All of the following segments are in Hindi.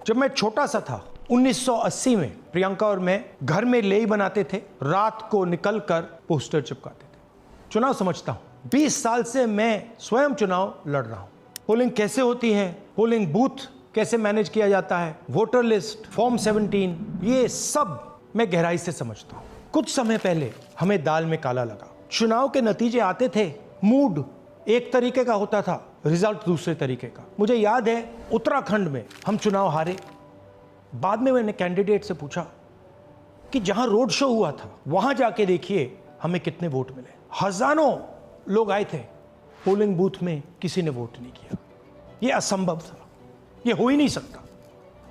जब मैं छोटा सा था 1980 में प्रियंका और मैं घर में लेई बनाते थे, रात को निकलकर पोस्टर चिपकाते थे। चुनाव समझता हूं, 20 साल से मैं स्वयं चुनाव लड़ रहा हूं। पोलिंग कैसे होती है, पोलिंग बूथ कैसे मैनेज किया जाता है, वोटर लिस्ट, फॉर्म 17, ये सब मैं गहराई से समझता हूं। कुछ समय पहले हमें दाल में काला लगा। चुनाव के नतीजे आते थे, मूड एक तरीके का होता था, रिजल्ट दूसरे तरीके का। मुझे याद है उत्तराखंड में हम चुनाव हारे। बाद में मैंने कैंडिडेट से पूछा कि जहां रोड शो हुआ था वहां जाके देखिए हमें कितने वोट मिले। हजारों लोग आए थे, पोलिंग बूथ में किसी ने वोट नहीं किया। यह असंभव था, यह हो ही नहीं सकता।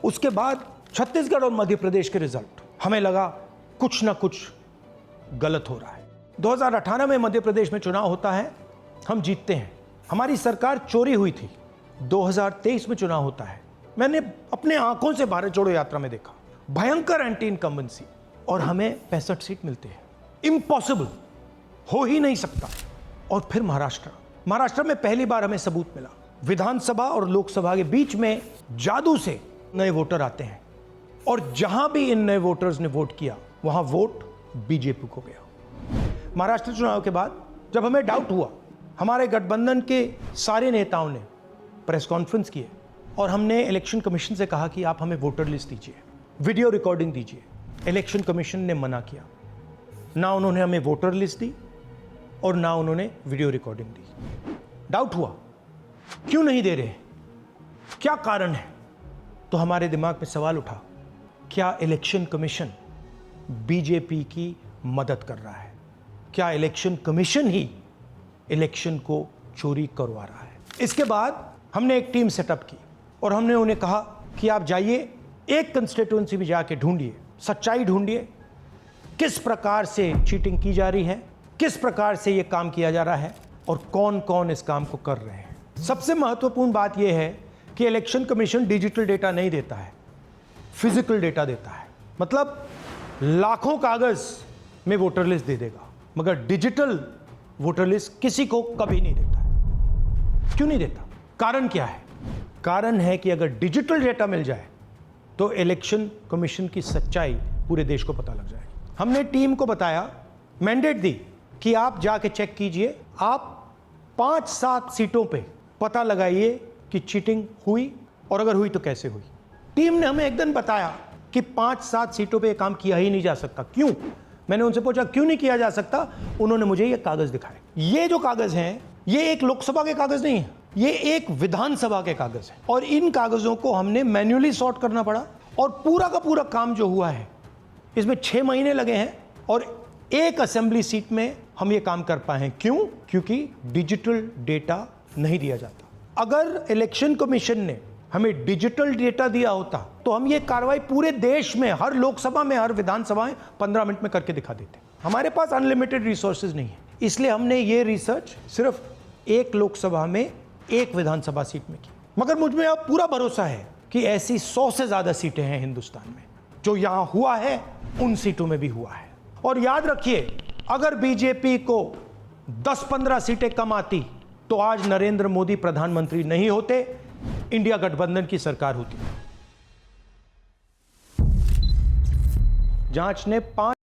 उसके बाद छत्तीसगढ़ और मध्य प्रदेश के रिजल्ट, हमें लगा कुछ ना कुछ गलत हो रहा है। 2018 में मध्य प्रदेश में चुनाव होता है, हम जीतते हैं। हमारी सरकार चोरी हुई थी। 2023 में चुनाव होता है, मैंने अपने आंखों से भारत जोड़ो यात्रा में देखा, भयंकर एंटी इनकम्बेंसी, और हमें 65 सीट मिलते हैं। इम्पॉसिबल, हो ही नहीं सकता। और फिर महाराष्ट्र में पहली बार हमें सबूत मिला। विधानसभा और लोकसभा के बीच में जादू से नए वोटर आते हैं, और जहां भी इन नए वोटर्स ने वोट किया वहां वोट बीजेपी को गया। महाराष्ट्र चुनाव के बाद जब हमें डाउट हुआ, हमारे गठबंधन के सारे नेताओं ने प्रेस कॉन्फ्रेंस किए और हमने इलेक्शन कमीशन से कहा कि आप हमें वोटर लिस्ट दीजिए, वीडियो रिकॉर्डिंग दीजिए। इलेक्शन कमीशन ने मना किया। ना उन्होंने हमें वोटर लिस्ट दी और ना उन्होंने वीडियो रिकॉर्डिंग दी। डाउट हुआ, क्यों नहीं दे रहे, क्या कारण है? तो हमारे दिमाग में सवाल उठा, क्या इलेक्शन कमीशन बीजेपी की मदद कर रहा है? क्या इलेक्शन कमीशन ही इलेक्शन को चोरी करवा रहा है? इसके बाद हमने एक टीम सेटअप की और हमने उन्हें कहा कि आप जाइए, एक कंस्टिट्यूएंसी भी जाके ढूंढिए, सच्चाई ढूंढिए, किस प्रकार से चीटिंग की जा रही है, किस प्रकार से ये काम किया जा रहा है और कौन कौन इस काम को कर रहे हैं। सबसे महत्वपूर्ण बात यह है कि इलेक्शन कमीशन डिजिटल डेटा नहीं देता है, फिजिकल डेटा देता है। मतलब लाखों कागज में वोटर लिस्ट दे देगा, मगर डिजिटल वोटर लिस्ट किसी को कभी नहीं देता है। क्यों नहीं देता? कारण क्या है? कारण है कि अगर डिजिटल डेटा मिल जाए तो इलेक्शन कमीशन की सच्चाई पूरे देश को पता लग जाएगी। हमने टीम को बताया, मैंडेट दी कि आप जाके चेक कीजिए, आप 5-7 सीटों पे पता लगाइए कि चीटिंग हुई, और अगर हुई तो कैसे हुई। टीम ने हमें एक दिन बताया कि 5-7 सीटों पे काम किया ही नहीं जा सकता। क्यों? मैंने उनसे पूछा क्यों नहीं किया जा सकता? उन्होंने मुझे ये कागज दिखाए। ये जो कागज हैं, ये एक लोकसभा के कागज नहीं है, ये एक विधानसभा के कागज है, और इन कागजों को हमने मैन्युअली सॉर्ट करना पड़ा। और पूरा का पूरा काम जो हुआ है, इसमें 6 महीने लगे हैं, और एक असेंबली सीट में हम ये काम कर पाए हैं। क्यों? क्योंकि डिजिटल डेटा नहीं दिया जाता। अगर इलेक्शन कमीशन ने हमें डिजिटल डेटा दिया होता तो हम ये कार्रवाई पूरे देश में, हर लोकसभा में, हर विधानसभा में 15 मिनट में करके दिखा देते। हमारे पास अनलिमिटेड रिसोर्सेज नहीं है, इसलिए हमने ये रिसर्च सिर्फ एक लोकसभा में, एक विधानसभा सीट में की। मगर मुझ में अब पूरा भरोसा है कि ऐसी 100 से ज्यादा सीटें हैं हिंदुस्तान में। जो यहां हुआ है उन सीटों में भी हुआ है। और याद रखिए, अगर बीजेपी को 10-15 सीटें कम आती तो आज नरेंद्र मोदी प्रधानमंत्री नहीं होते, इंडिया गठबंधन की सरकार होती। जांच ने 5